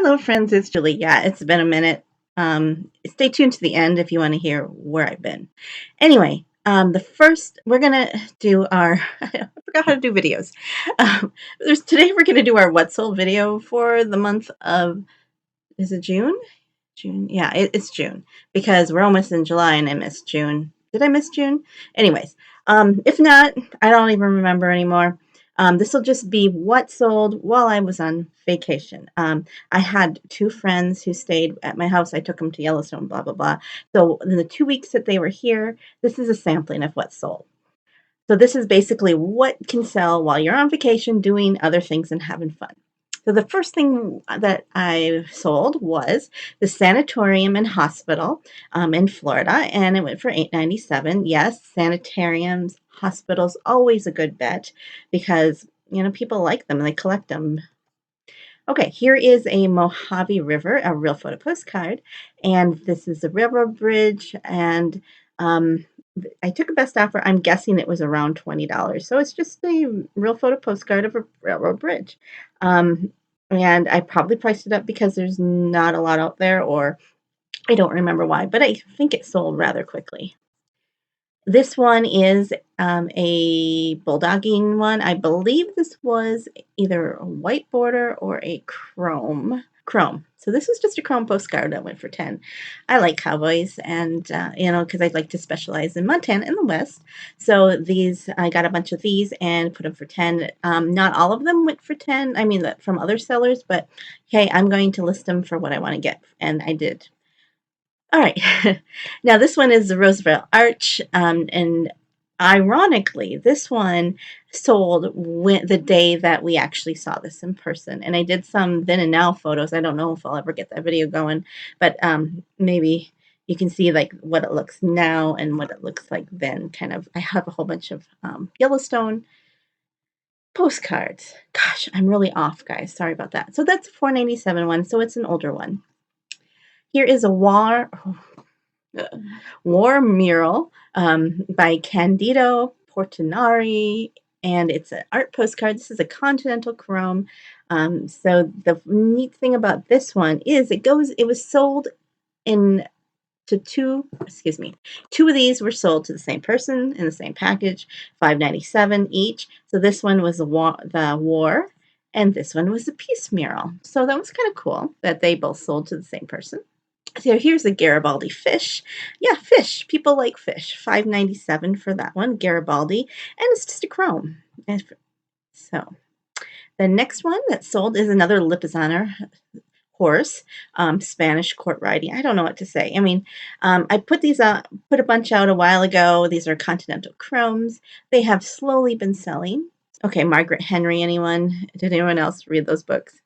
Hello, friends. It's Julie. Yeah, it's been a minute. Stay tuned to the end if you want to hear where I've been. Anyway, the first we're gonna do our. I forgot how to do videos. Today we're gonna do our What Sold video for the month of. Is it June? June. Yeah, it's June because we're almost in July and I missed June. Did I miss June? Anyways, if not, I don't even remember anymore. This will just be what sold while I was on vacation. I had two friends who stayed at my house. I took them to Yellowstone, blah, blah, blah. So in the 2 weeks that they were here, this is a sampling of what sold. So this is basically what can sell while you're on vacation doing other things and having fun. So the first thing that I sold was the sanatorium and hospital in Florida, and it went for $8.97. Yes, sanitariums, hospitals, always a good bet because people like them and they collect them. Okay, here is a Mojave River, a real photo postcard, and this is the railroad bridge, and I took a best offer. I'm guessing it was around $20. So it's just a real photo postcard of a railroad bridge. And I probably priced it up because there's not a lot out there, or I don't remember why, but I think it sold rather quickly. This one is a bulldogging one. I believe this was either a white border or a chrome. Chrome. So this was just a chrome postcard that went for 10. I like cowboys and, because I'd like to specialize in Montana and the West. So I got a bunch of these and put them for 10. Not all of them went for 10. I mean, from other sellers, but hey, I'm going to list them for what I want to get. And I did. All right. Now this one is the Roosevelt Arch, and ironically, this one sold the day that we actually saw this in person. And I did some then and now photos. I don't know if I'll ever get that video going, but maybe you can see like what it looks now and what it looks like then. Kind of, I have a whole bunch of Yellowstone postcards. Gosh, I'm really off, guys. Sorry about that. So that's a $4.97 one. So it's an older one. Here is a war mural by Candido Portinari, and it's an art postcard. This is a Continental chrome. So the neat thing about this one is it was sold in to two of these were sold to the same person in the same package, $5.97 each. So this one was the war, and this one was the peace mural. So that was kind of cool that they both sold to the same person. So here's a Garibaldi fish. Yeah, fish. People like fish. $5.97 for that one, Garibaldi, and it's just a chrome. So the next one that's sold is another Lipizzaner horse, Spanish court riding. I don't know what to say. I mean, I put a bunch out a while ago. These are Continental chromes. They have slowly been selling. Okay, Margaret Henry, anyone? Did anyone else read those books?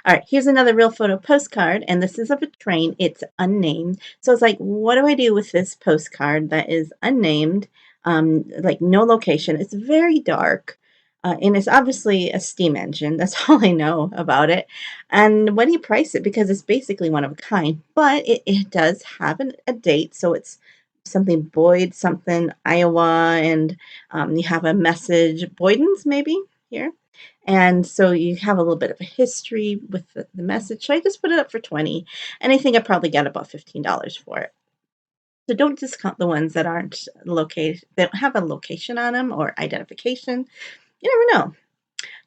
All right, here's another real photo postcard, and this is of a train. It's unnamed. So it's like, what do I do with this postcard that is unnamed, like no location? It's very dark, and it's obviously a steam engine. That's all I know about it. And what do you price it? Because it's basically one of a kind, but it does have a date, so it's something Boyd, something Iowa, and you have a message, Boydens maybe here. And so you have a little bit of a history with the message. So I just put it up for 20, and I think I probably got about $15 for it. So don't discount the ones that aren't located, they don't have a location on them or identification. You never know.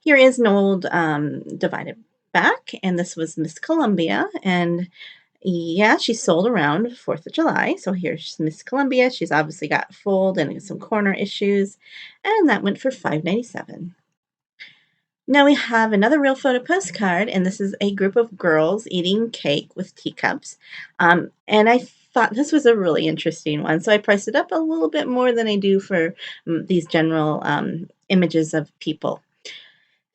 Here is an old divided back, and this was Miss Columbia, and yeah, she sold around 4th of July. So here's Miss Columbia. She's obviously got fold and some corner issues, and that went for $5.97. Now we have another real photo postcard, and this is a group of girls eating cake with teacups. And I thought this was a really interesting one, so I priced it up a little bit more than I do for these general images of people.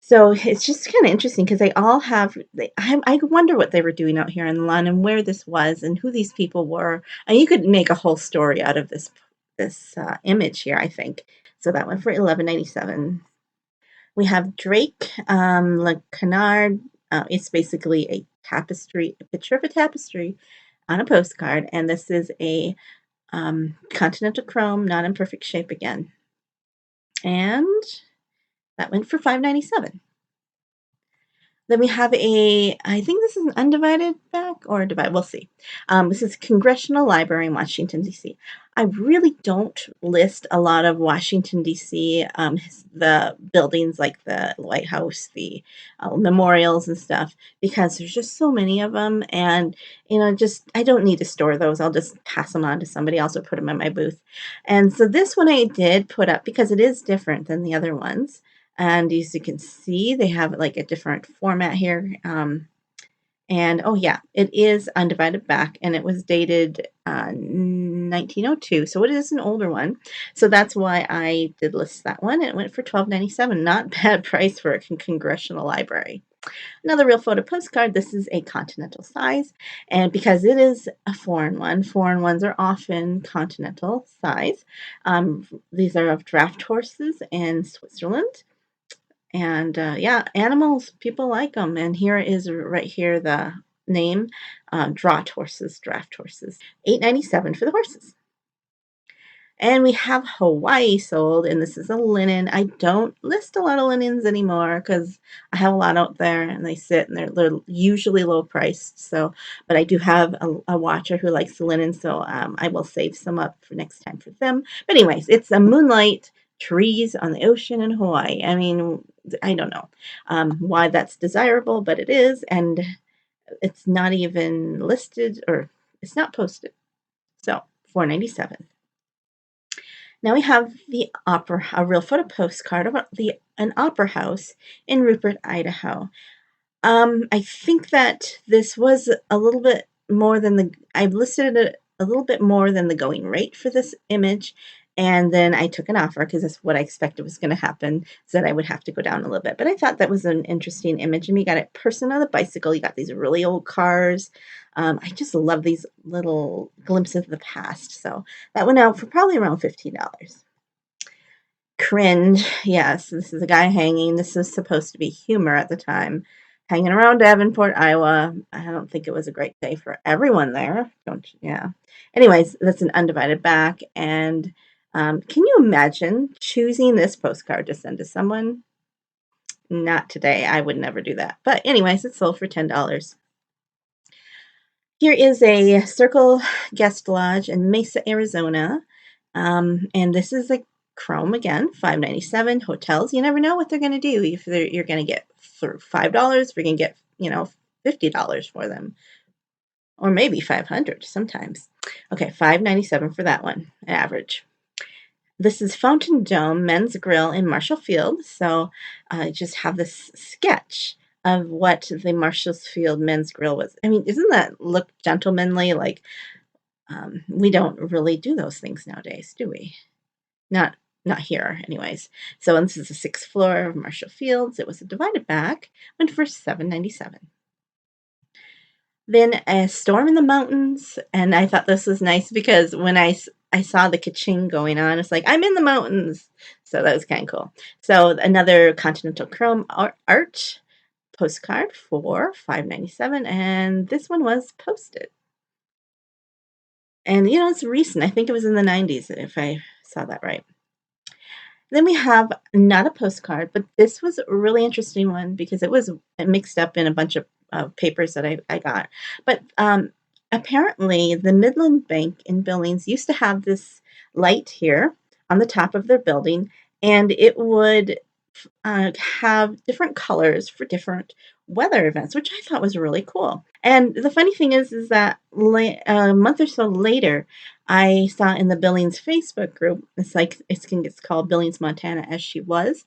So it's just kind of interesting because they all have, I wonder what they were doing out here on the lawn and where this was and who these people were. And you could make a whole story out of this image here, I think. So that went for $11.97. We have Drake Le Canard. It's basically a tapestry, a picture of a tapestry on a postcard, and this is a Continental chrome, not in perfect shape again. And that went for $5.97. Then we have I think this is an undivided back or a divide. We'll see. This is Congressional Library in Washington, D.C. I really don't list a lot of Washington, D.C., the buildings like the White House, the memorials and stuff, because there's just so many of them. And, just I don't need to store those. I'll just pass them on to somebody else or put them in my booth. And so this one I did put up because it is different than the other ones. And as you can see, they have like a different format here. And oh yeah, it is undivided back, and it was dated 1902, so it is an older one. So that's why I did list that one. It went for $12.97. Not bad price for a congressional library. Another real photo postcard. This is a continental size, and because it is a foreign ones are often continental size. These are of draft horses in Switzerland. And yeah, animals, people like them. And here is right here the name, draft horses, 8.97 for the horses. And we have Hawaii sold, and this is a linen. I don't list a lot of linens anymore because I have a lot out there, and they sit, and they're usually low priced. So, but I do have a watcher who likes the linen, so I will save some up for next time for them. But anyways, it's a moonlight trees on the ocean in Hawaii. I mean, I don't know why that's desirable, but it is, and it's not even listed or it's not posted. So, 4.97. Now we have the opera, a real photo postcard of an opera house in Rupert, Idaho. I think that this was a little bit more than I've listed it a little bit more than the going rate for this image. And then I took an offer because that's what I expected was going to happen, so that I would have to go down a little bit. But I thought that was an interesting image. And we got a person on a bicycle. You got these really old cars. I just love these little glimpses of the past. So that went out for probably around $15. Cringe. Yes, this is a guy hanging. This was supposed to be humor at the time. Hanging around Davenport, Iowa. I don't think it was a great day for everyone there. Don't you? Yeah. Anyways, that's an undivided back. And can you imagine choosing this postcard to send to someone? Not today. I would never do that. But anyways, it sold for $10. Here is a Circle Guest Lodge in Mesa, Arizona. And this is a Chrome again, $5.97. Hotels, you never know what they're going to do. If you're going to get for $5, we're going to get, $50 for them. Or maybe 500 sometimes. Okay, $5.97 for that one, average. This is Fountain Dome Men's Grill in Marshall Field. So I just have this sketch of what the Marshall Field Men's Grill was. I mean, isn't that look gentlemanly? Like, we don't really do those things nowadays, do we? Not here, anyways. So this is the sixth floor of Marshall Fields. It was a divided back, went for $7.97. Then a storm in the mountains, and I thought this was nice because when I saw the ka-ching going on, it's like I'm in the mountains. So that was kind of cool. So another Continental Chrome Arch postcard for $5.97, and this one was posted. And it's recent. I think it was in the 90s, if I saw that right. Then we have not a postcard, but this was a really interesting one because it was mixed up in a bunch of papers that I got. But apparently, the Midland Bank in Billings used to have this light here on the top of their building, and it would have different colors for different weather events, which I thought was really cool. And the funny thing is that a month or so later, I saw in the Billings Facebook group, it's called Billings, Montana, as she was,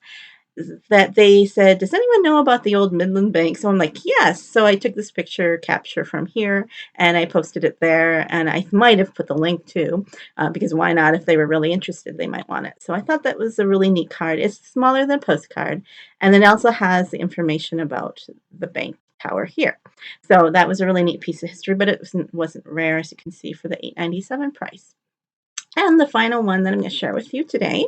that they said, "Does anyone know about the old Midland Bank?" So I'm like, "Yes." So I took this picture capture from here and I posted it there. And I might have put the link too, because why not? If they were really interested, they might want it. So I thought that was a really neat card. It's smaller than a postcard, and then it also has the information about the bank tower here. So that was a really neat piece of history, but it wasn't rare, as you can see, for the $8.97 price. And the final one that I'm going to share with you today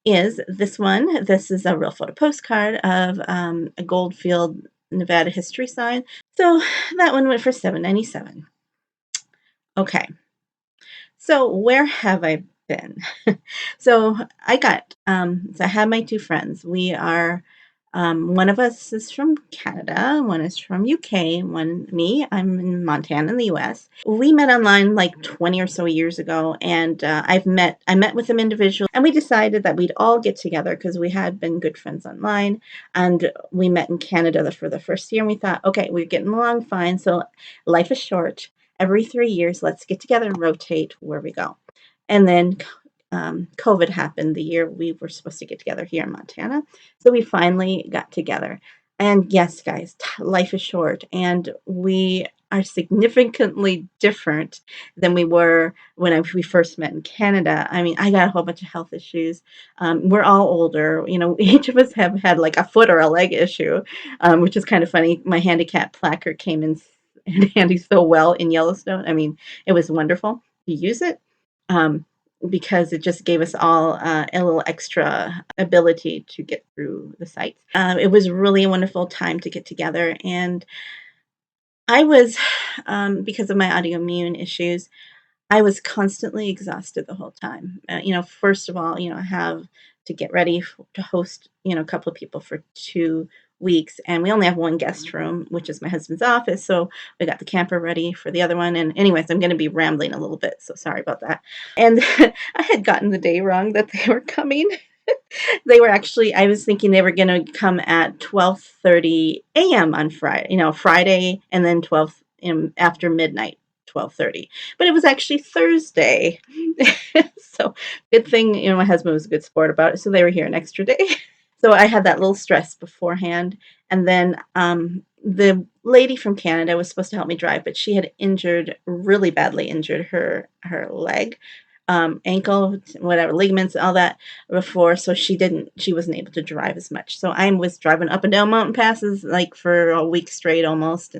is this one. This is a real photo postcard of a Goldfield, Nevada history sign. So that one went for $7.97. Okay, so where have I been? So I had my two friends. We are One of us is from Canada, one is from UK, I'm in Montana in the US. We met online like 20 or so years ago, and I met with them individually, and we decided that we'd all get together because we had been good friends online, and we met in Canada for the first year, and we thought, okay, we're getting along fine, so life is short. Every 3 years, let's get together and rotate where we go. And then COVID happened the year we were supposed to get together here in Montana. So we finally got together. And yes, guys, life is short, and we are significantly different than we were when we first met in Canada. I mean, I got a whole bunch of health issues. We're all older. You know, each of us have had like a foot or a leg issue, which is kind of funny. My handicap placard came in handy so well in Yellowstone. I mean, it was wonderful to use it. Um, because it just gave us all a little extra ability to get through the sites. It was really a wonderful time to get together, and I was, because of my autoimmune issues, I was constantly exhausted the whole time. First of all, I have to get ready to host, a couple of people for 2 weeks, and we only have one guest room, which is my husband's office. So we got the camper ready for the other one. And anyways, I'm going to be rambling a little bit, so sorry about that. And I had gotten the day wrong that they were coming. They were actually, I was thinking they were going to come at 12:30 a.m. on Friday, Friday, and then 12 after midnight, 12:30. But it was actually Thursday. So good thing, my husband was a good sport about it. So they were here an extra day. So I had that little stress beforehand. And then the lady from Canada was supposed to help me drive, but she had really badly injured her leg, ankle, whatever, ligaments, all that before. So she wasn't able to drive as much. So I was driving up and down mountain passes like for a week straight almost.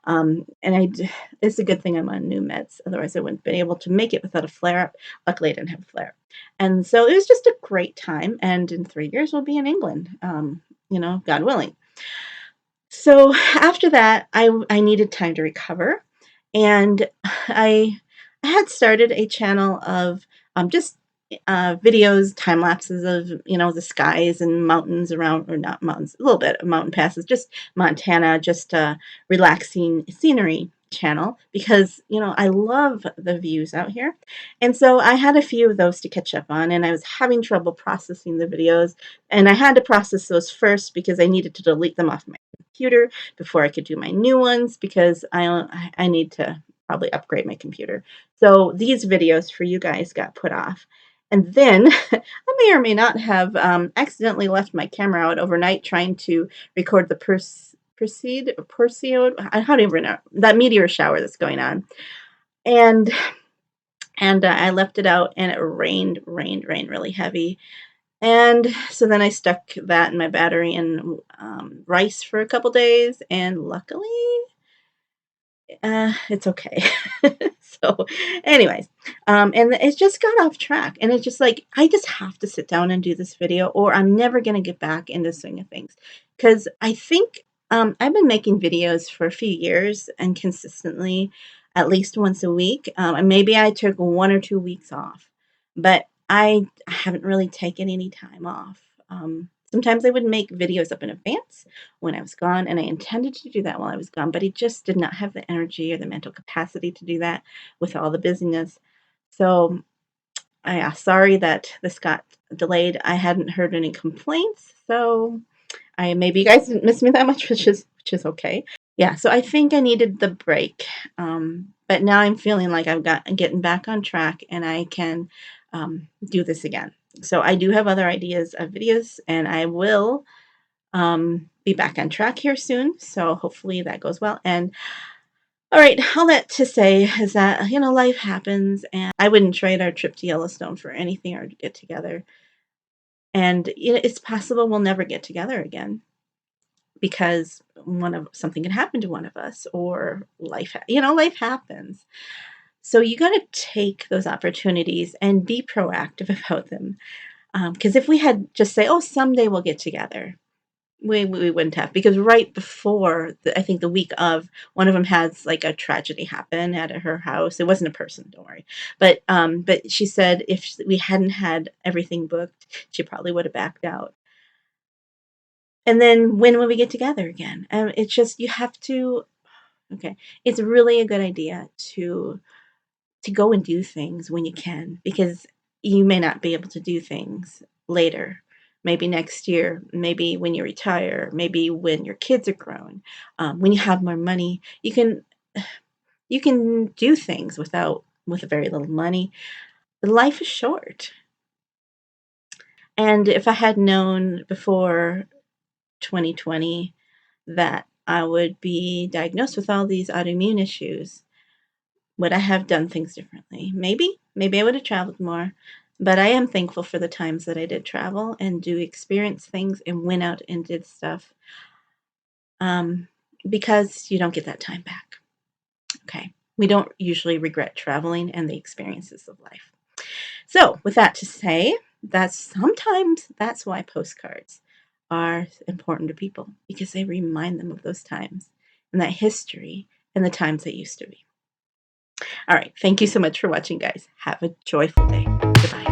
It's a good thing I'm on new meds. Otherwise I wouldn't have been able to make it without a flare up. Luckily I didn't have a flare up. And so it was just a great time. And in 3 years we'll be in England, God willing. So after that, I needed time to recover, and I had started a channel of just videos, time lapses of the skies and mountains around, or not mountains, a little bit of mountain passes, just Montana, just relaxing scenery channel because I love the views out here, and so I had a few of those to catch up on, and I was having trouble processing the videos, and I had to process those first because I needed to delete them off my computer before I could do my new ones because I need to probably upgrade my computer. So these videos for you guys got put off. And then I may or may not have accidentally left my camera out overnight trying to record the Perseid, how do you know that meteor shower that's going on. And I left it out, and it rained really heavy. And so then I stuck that in my battery in rice for a couple days, and luckily, it's okay. So, anyways, and it just got off track, and it's just like I just have to sit down and do this video, or I'm never gonna get back in the swing of things. Because I think I've been making videos for a few years and consistently, at least once a week. And maybe I took 1 or 2 weeks off, but I haven't really taken any time off. Sometimes I would make videos up in advance when I was gone, and I intended to do that while I was gone, but I just did not have the energy or the mental capacity to do that with all the busyness. So, sorry that this got delayed. I hadn't heard any complaints, so maybe you guys didn't miss me that much, which is okay. Yeah, so I think I needed the break, but now I'm feeling like I'm getting back on track, and I can do this again. So I do have other ideas of videos, and I will be back on track here soon. So hopefully that goes well. And all right, all that to say is that, life happens, and I wouldn't trade our trip to Yellowstone for anything or to get together. And it's possible we'll never get together again because something can happen to one of us, or life happens. So you got to take those opportunities and be proactive about them. Because if we had just say, oh, someday we'll get together, we wouldn't have, because right before I think the week of, one of them has like a tragedy happen at her house. It wasn't a person, don't worry, but she said if we hadn't had everything booked, she probably would have backed out. And then when will we get together again? It's just you have to. Okay, it's really a good idea to go and do things when you can, because you may not be able to do things later. Maybe next year, maybe when you retire, maybe when your kids are grown, when you have more money, you can do things with very little money. Life is short. And if I had known before 2020 that I would be diagnosed with all these autoimmune issues, would I have done things differently? Maybe. Maybe I would have traveled more. But I am thankful for the times that I did travel and do experience things and went out and did stuff, um, because you don't get that time back. Okay. We don't usually regret traveling and the experiences of life. So, with that to say, that's why postcards are important to people, because they remind them of those times and that history and the times that used to be. All right. Thank you so much for watching, guys. Have a joyful day. Goodbye.